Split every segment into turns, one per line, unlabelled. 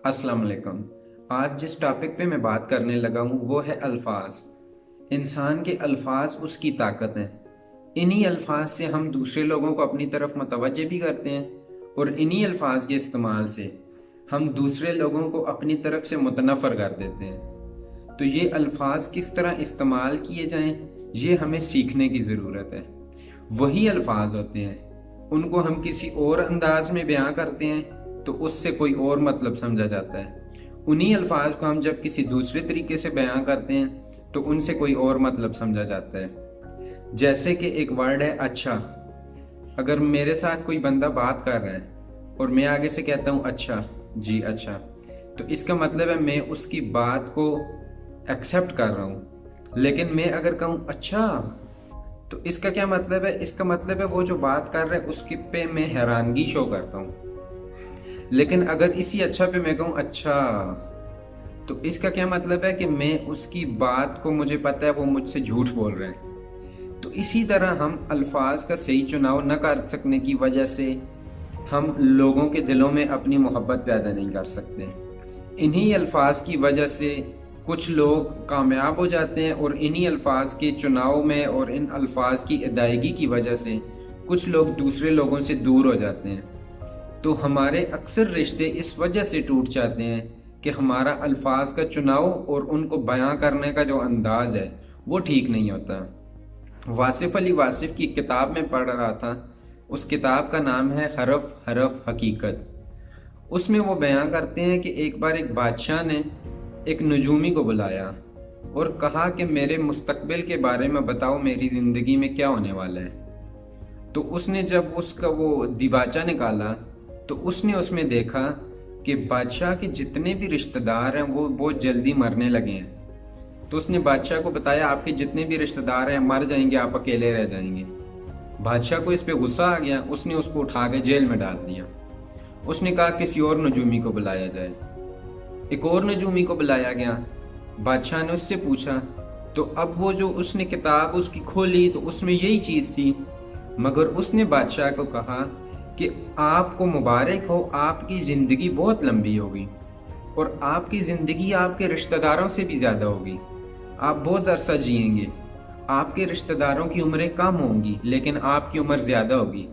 السلام علیکم۔ آج جس ٹاپک پہ میں بات کرنے لگا ہوں وہ ہے الفاظ۔ انسان کے الفاظ اس کی طاقت ہیں۔ انہی الفاظ سے ہم دوسرے لوگوں کو اپنی طرف متوجہ بھی کرتے ہیں، اور انہی الفاظ کے استعمال سے ہم دوسرے لوگوں کو اپنی طرف سے متنفر کر دیتے ہیں۔ تو یہ الفاظ کس طرح استعمال کیے جائیں، یہ ہمیں سیکھنے کی ضرورت ہے۔ وہی الفاظ ہوتے ہیں، ان کو ہم کسی اور انداز میں بیان کرتے ہیں تو اس سے کوئی اور مطلب سمجھا جاتا ہے۔ انہی الفاظ کو ہم جب کسی دوسرے طریقے سے بیان کرتے ہیں تو ان سے کوئی اور مطلب سمجھا جاتا ہے۔ جیسے کہ ایک ورڈ ہے اچھا۔ اگر میرے ساتھ کوئی بندہ بات کر رہا ہے اور میں آگے سے کہتا ہوں اچھا جی اچھا، تو اس کا مطلب ہے میں اس کی بات کو ایکسیپٹ کر رہا ہوں۔ لیکن میں اگر کہوں اچھا، تو اس کا کیا مطلب ہے؟ اس کا مطلب ہے وہ جو بات کر رہا ہے اس کی پہ میں حیرانگی شو کرتا ہوں۔ لیکن اگر اسی اچھا پہ میں کہوں اچھا، تو اس کا کیا مطلب ہے کہ میں اس کی بات کو، مجھے پتہ ہے وہ مجھ سے جھوٹ بول رہے ہیں۔ تو اسی طرح ہم الفاظ کا صحیح چناؤ نہ کر سکنے کی وجہ سے ہم لوگوں کے دلوں میں اپنی محبت پیدا نہیں کر سکتے۔ انہی الفاظ کی وجہ سے کچھ لوگ کامیاب ہو جاتے ہیں، اور انہی الفاظ کے چناؤ میں اور ان الفاظ کی ادائیگی کی وجہ سے کچھ لوگ دوسرے لوگوں سے دور ہو جاتے ہیں۔ تو ہمارے اکثر رشتے اس وجہ سے ٹوٹ جاتے ہیں کہ ہمارا الفاظ کا چناؤ اور ان کو بیان کرنے کا جو انداز ہے وہ ٹھیک نہیں ہوتا۔ واصف علی واصف کی کتاب میں پڑھ رہا تھا، اس کتاب کا نام ہے حرف حرف حقیقت۔ اس میں وہ بیان کرتے ہیں کہ ایک بار ایک بادشاہ نے ایک نجومی کو بلایا اور کہا کہ میرے مستقبل کے بارے میں بتاؤ، میری زندگی میں کیا ہونے والا ہے۔ تو اس نے جب اس کا وہ دیباچہ نکالا تو اس نے اس میں دیکھا کہ بادشاہ کے جتنے بھی رشتہ دار ہیں وہ بہت جلدی مرنے لگے ہیں۔ تو اس نے بادشاہ کو بتایا آپ کے جتنے بھی رشتہ دار ہیں مر جائیں گے، آپ اکیلے رہ جائیں گے۔ بادشاہ کو اس پہ غصہ آ گیا، اس نے اس کو اٹھا کے جیل میں ڈال دیا۔ اس نے کہا کسی اور نجومی کو بلایا جائے۔ ایک اور نجومی کو بلایا گیا، بادشاہ نے اس سے پوچھا، تو اب وہ جو اس نے کتاب اس کی کھولی تو اس میں یہی چیز تھی، مگر اس نے بادشاہ کو کہا کہ آپ کو مبارک ہو، آپ کی زندگی بہت لمبی ہوگی، اور آپ کی زندگی آپ کے رشتہ داروں سے بھی زیادہ ہوگی، آپ بہت عرصہ جئیں گے۔ آپ کے رشتہ داروں کی عمریں کم ہوں گی لیکن آپ کی عمر زیادہ ہوگی۔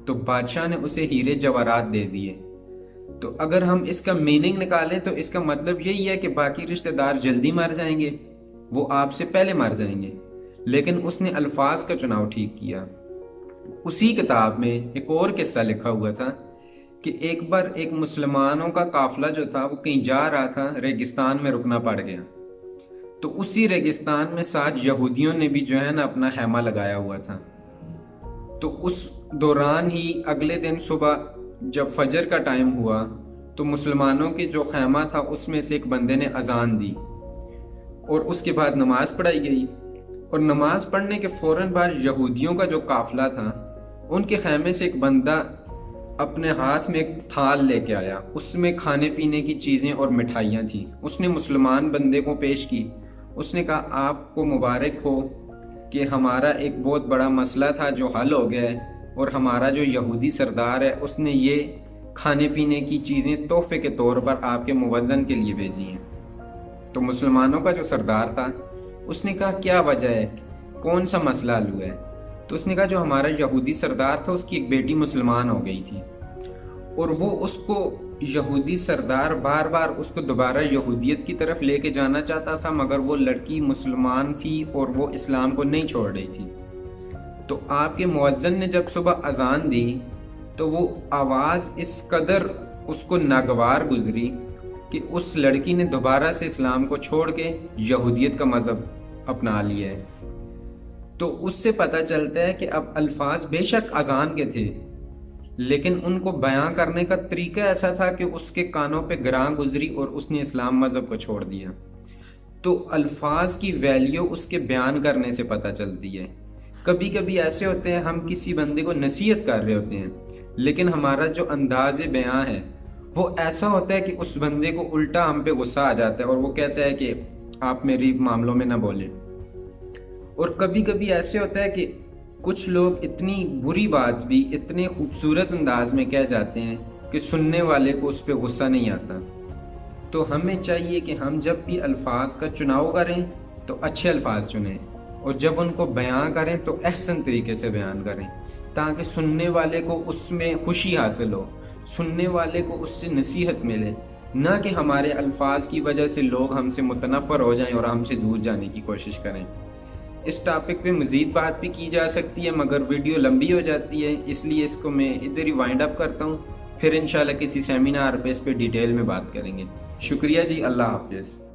تو بادشاہ نے اسے ہیرے جواہرات دے دیے۔ تو اگر ہم اس کا میننگ نکالیں تو اس کا مطلب یہی ہے کہ باقی رشتہ دار جلدی مر جائیں گے، وہ آپ سے پہلے مر جائیں گے۔ لیکن اس نے الفاظ کا چناؤ ٹھیک کیا۔ اسی کتاب میں ایک اور قصہ لکھا ہوا تھا کہ ایک بار ایک مسلمانوں کا قافلہ جو تھا وہ کہیں جا رہا تھا، ریگستان میں رکنا پڑ گیا۔ تو اسی ریگستان میں 7 یہودیوں نے بھی جو ہے نا اپنا خیمہ لگایا ہوا تھا۔ تو اس دوران ہی اگلے دن صبح جب فجر کا ٹائم ہوا تو مسلمانوں کے جو خیمہ تھا اس میں سے ایک بندے نے اذان دی، اور اس کے بعد نماز پڑھائی گئی۔ اور نماز پڑھنے کے فوراً بعد یہودیوں کا جو قافلہ تھا ان کے خیمے سے ایک بندہ اپنے ہاتھ میں ایک تھال لے کے آیا، اس میں کھانے پینے کی چیزیں اور مٹھائیاں تھیں۔ اس نے مسلمان بندے کو پیش کی، اس نے کہا آپ کو مبارک ہو کہ ہمارا ایک بہت بڑا مسئلہ تھا جو حل ہو گیا ہے، اور ہمارا جو یہودی سردار ہے اس نے یہ کھانے پینے کی چیزیں تحفے کے طور پر آپ کے موزن کے لیے بھیجی ہیں۔ تو مسلمانوں کا جو سردار تھا اس نے کہا کیا وجہ ہے، کون سا مسئلہ حل ہوا ہے؟ تو اس نے کہا جو ہمارا یہودی سردار تھا اس کی ایک بیٹی مسلمان ہو گئی تھی، اور وہ اس کو یہودی سردار بار بار اس کو دوبارہ یہودیت کی طرف لے کے جانا چاہتا تھا، مگر وہ لڑکی مسلمان تھی اور وہ اسلام کو نہیں چھوڑ رہی تھی۔ تو آپ کے مؤذن نے جب صبح اذان دی تو وہ آواز اس قدر اس کو ناگوار گزری کہ اس لڑکی نے دوبارہ سے اسلام کو چھوڑ کے یہودیت کا مذہب اپنا لیا ہے۔ تو اس سے پتہ چلتا ہے کہ اب الفاظ بے شک اذان کے تھے، لیکن ان کو بیان کرنے کا طریقہ ایسا تھا کہ اس کے کانوں پہ گراں گزری اور اس نے اسلام مذہب کو چھوڑ دیا۔ تو الفاظ کی ویلیو اس کے بیان کرنے سے پتہ چلتی ہے۔ کبھی کبھی ایسے ہوتے ہیں ہم کسی بندے کو نصیحت کر رہے ہوتے ہیں، لیکن ہمارا جو انداز بیان ہے وہ ایسا ہوتا ہے کہ اس بندے کو الٹا ہم پہ غصہ آ جاتا ہے اور وہ کہتا ہے کہ آپ میری معاملوں میں نہ بولیں۔ اور کبھی کبھی ایسے ہوتا ہے کہ کچھ لوگ اتنی بری بات بھی اتنے خوبصورت انداز میں کہہ جاتے ہیں کہ سننے والے کو اس پہ غصہ نہیں آتا۔ تو ہمیں چاہیے کہ ہم جب بھی الفاظ کا چناؤ کریں تو اچھے الفاظ چنیں، اور جب ان کو بیان کریں تو احسن طریقے سے بیان کریں، تاکہ سننے والے کو اس میں خوشی حاصل ہو، سننے والے کو اس سے نصیحت ملے، نہ کہ ہمارے الفاظ کی وجہ سے لوگ ہم سے متنفر ہو جائیں اور ہم سے دور جانے کی کوشش کریں۔ اس ٹاپک پہ مزید بات بھی کی جا سکتی ہے، مگر ویڈیو لمبی ہو جاتی ہے، اس لیے اس کو میں ادھر ہی وائنڈ اپ کرتا ہوں۔ پھر انشاءاللہ کسی سیمینار پہ اس پہ ڈیٹیل میں بات کریں گے۔ شکریہ جی، اللہ حافظ۔